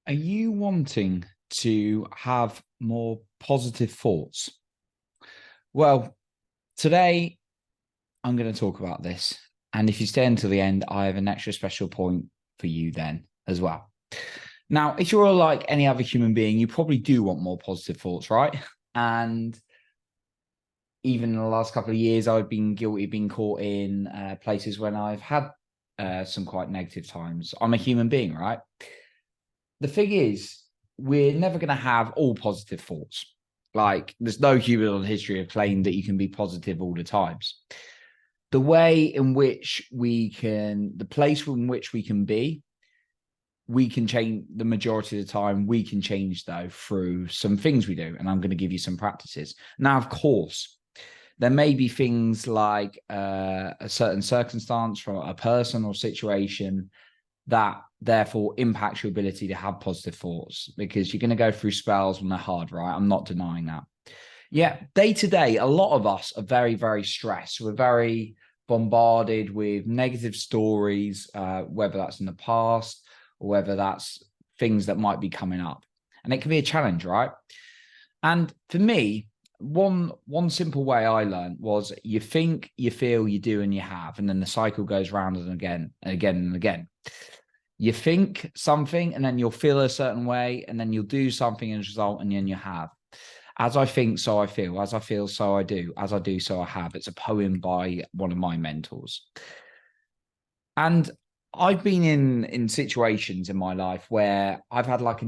Are you wanting to have more positive thoughts? Well, today I'm going to talk about this. And if you stay until the end, I have an extra special point for you then as well. Now, if you're like any other human being, you probably do want more positive thoughts, right? And even in the last couple of years, I've been guilty of being caught in places when I've had some quite negative times. I'm a human being, right? The thing is, we're never going to have all positive thoughts. Like, there's no human in history of claimed that you can be positive all the times. The way in which the place in which we can be, we can change the majority of the time. We can change, though, through some things we do. And I'm going to give you some practices. Now, of course, there may be things like a certain circumstance from a person or situation that therefore impacts your ability to have positive thoughts, because you're going to go through spells when they're hard, right? I'm not denying that. Yeah, day to day, a lot of us are very, very stressed. We're very bombarded with negative stories, whether that's in the past or whether that's things that might be coming up. And it can be a challenge, right? And for me, one simple way I learned was you think, you feel, you do, and you have, and then the cycle goes round and again and again and again. You think something and then you'll feel a certain way, and then you'll do something as a result, and then you have. As I think, so I feel. As I feel, so I do. As I do, so I have. It's a poem by one of my mentors. And I've been in situations in my life where I've had like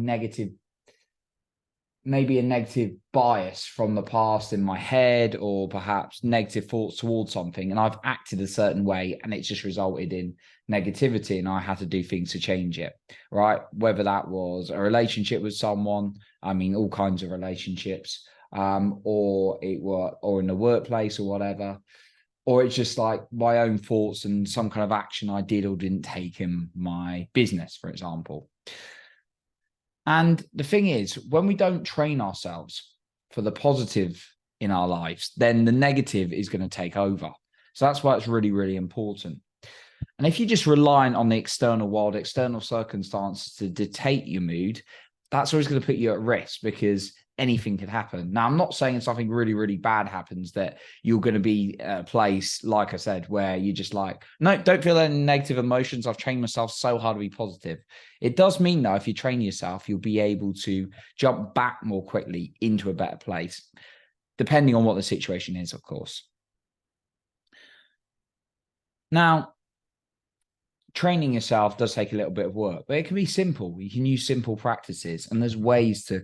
maybe a negative bias from the past in my head, or perhaps negative thoughts towards something, and I've acted a certain way and it's just resulted in negativity, and I had to do things to change it, right? Whether that was a relationship with someone, I mean, all kinds of relationships, or in the workplace or whatever, or it's just like my own thoughts and some kind of action I did or didn't take in my business, for example. And the thing is, when we don't train ourselves for the positive in our lives, then the negative is going to take over. So that's why it's really, really important. And if you're just relying on the external world, external circumstances to dictate your mood, that's always going to put you at risk, because anything could happen. Now, I'm not saying something really, really bad happens that you're going to be a place, like I said, where you just like, no, don't feel any negative emotions. I've trained myself so hard to be positive. It does mean, though, if you train yourself, you'll be able to jump back more quickly into a better place, depending on what the situation is, of course. Now, training yourself does take a little bit of work, but it can be simple. You can use simple practices, and there's ways to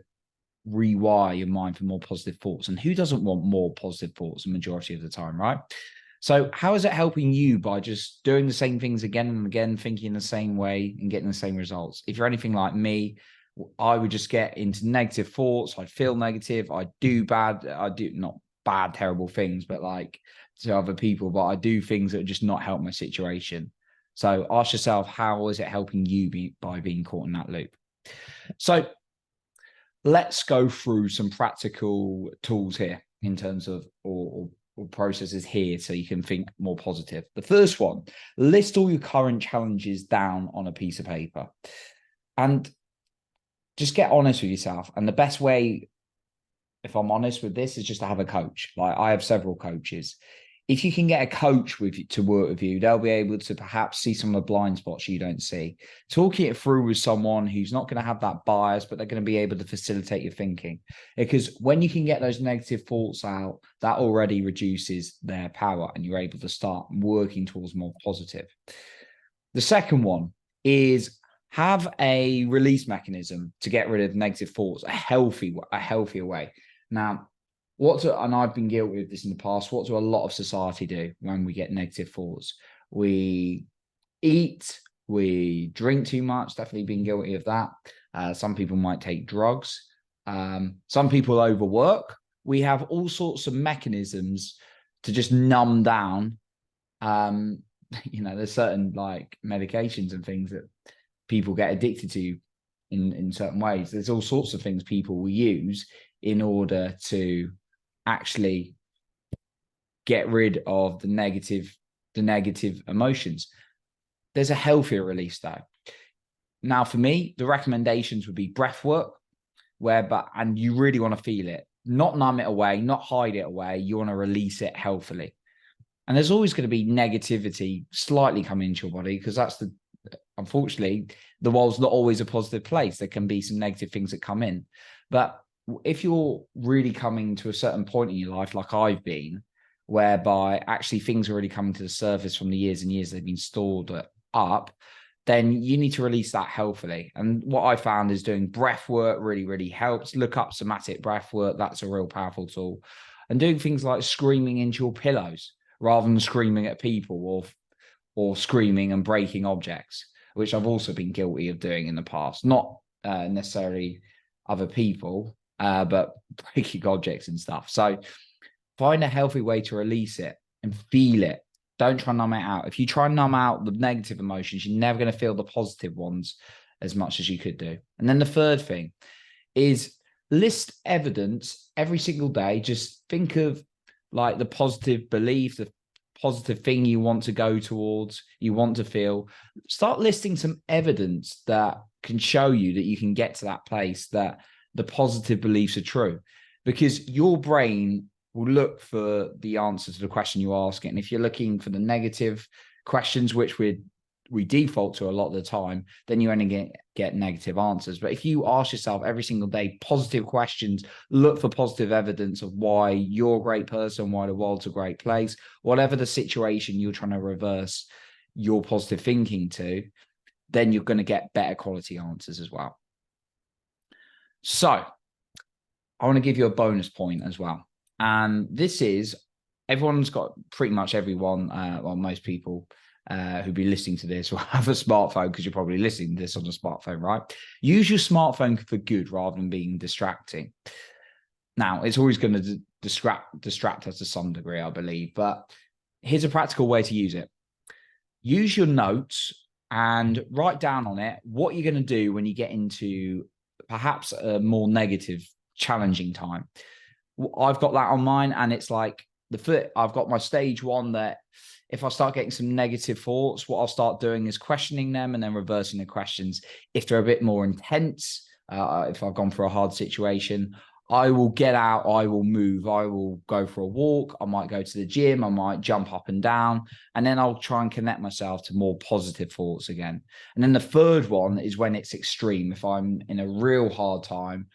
rewire your mind for more positive thoughts. And who doesn't want more positive thoughts the majority of the time, right? So how is it helping you by just doing the same things again and again, thinking the same way and getting the same results? If you're anything like me, I would just get into negative thoughts. I'd feel negative. I do not bad, terrible things, but like to other people, but I do things that would just not help my situation. So ask yourself, how is it helping you by being caught in that loop? So let's go through some practical tools here in terms of or processes here so you can think more positive. The first one, list all your current challenges down on a piece of paper and just get honest with yourself. And the best way, if I'm honest with this, is just to have a coach. Like, I have several coaches. If you can get a coach to work with you, they'll be able to perhaps see some of the blind spots you don't see. Talking it through with someone who's not going to have that bias, but they're going to be able to facilitate your thinking. Because when you can get those negative thoughts out, that already reduces their power, and you're able to start working towards more positive. The second one is have a release mechanism to get rid of negative thoughts, a healthier way. Now, and I've been guilty of this in the past, what do a lot of society do when we get negative thoughts? We eat, we drink too much, definitely been guilty of that. Some people might take drugs. Some people overwork. We have all sorts of mechanisms to just numb down. There's certain like medications and things that people get addicted to in certain ways. There's all sorts of things people will use in order to actually get rid of the negative emotions. There's a healthier release, though. Now, for me, the recommendations would be breath work, and you really want to feel it, not numb it away, not hide it away. You want to release it healthily. And there's always going to be negativity slightly coming into your body, because unfortunately, the world's not always a positive place. There can be some negative things that come in. But if you're really coming to a certain point in your life, like I've been, whereby actually things are really coming to the surface from the years and years they've been stored up, then you need to release that healthily. And what I found is doing breath work really, really helps. Look up somatic breath work. That's a real powerful tool. And doing things like screaming into your pillows rather than screaming at people, or screaming and breaking objects, which I've also been guilty of doing in the past. Not necessarily other people, but breaking objects and stuff. So find a healthy way to release it and feel it. Don't try and numb it out. If you try and numb out the negative emotions, you're never going to feel the positive ones as much as you could do. And then the third thing is list evidence every single day. Just think of like the positive belief, the positive thing you want to go towards, you want to feel. Start listing some evidence that can show you that you can get to that place, that the positive beliefs are true, because your brain will look for the answer to the question you ask it. And if you're looking for the negative questions, which we default to a lot of the time, then you only get negative answers. But if you ask yourself every single day positive questions, look for positive evidence of why you're a great person, why the world's a great place, whatever the situation you're trying to reverse your positive thinking to, then you're going to get better quality answers as well. So I want to give you a bonus point as well. And this is, everyone's got, pretty much everyone, well, most people who'll be listening to this will have a smartphone, because you're probably listening to this on a smartphone, right? Use your smartphone for good rather than being distracting. Now, it's always going to distract us to some degree, I believe, but here's a practical way to use it. Use your notes and write down on it what you're going to do when you get into perhaps a more negative, challenging time. I've got that on mine, and it's like I've got my stage one, that if I start getting some negative thoughts, what I'll start doing is questioning them and then reversing the questions. If they're a bit more intense, if I've gone for a hard situation, I will get out, I will move, I will go for a walk, I might go to the gym, I might jump up and down, and then I'll try and connect myself to more positive thoughts again. And then the third one is when it's extreme. If I'm in a real hard time,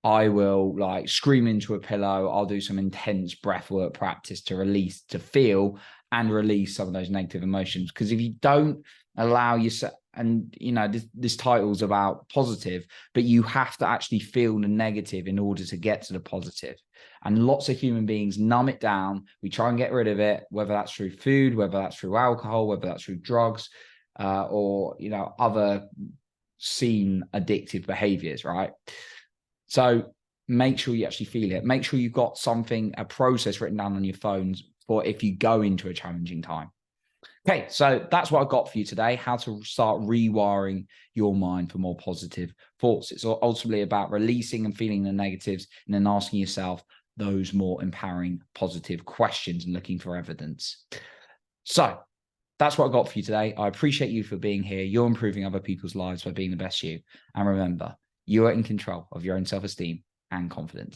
I will like scream into a pillow. I'll do some intense breath work practice to feel and release some of those negative emotions. Because if you don't allow yourself, and you know, this title's about positive, but you have to actually feel the negative in order to get to the positive. And lots of human beings numb it down. We try and get rid of it, whether that's through food, whether that's through alcohol, whether that's through drugs, or, you know, other seen addictive behaviors, right? So make sure you actually feel it. Make sure you've got a process written down on your phones for if you go into a challenging time. Okay, so that's what I've got for you today, how to start rewiring your mind for more positive thoughts. It's ultimately about releasing and feeling the negatives and then asking yourself those more empowering, positive questions and looking for evidence. So that's what I've got for you today. I appreciate you for being here. You're improving other people's lives by being the best you. And remember, you are in control of your own self-esteem and confidence.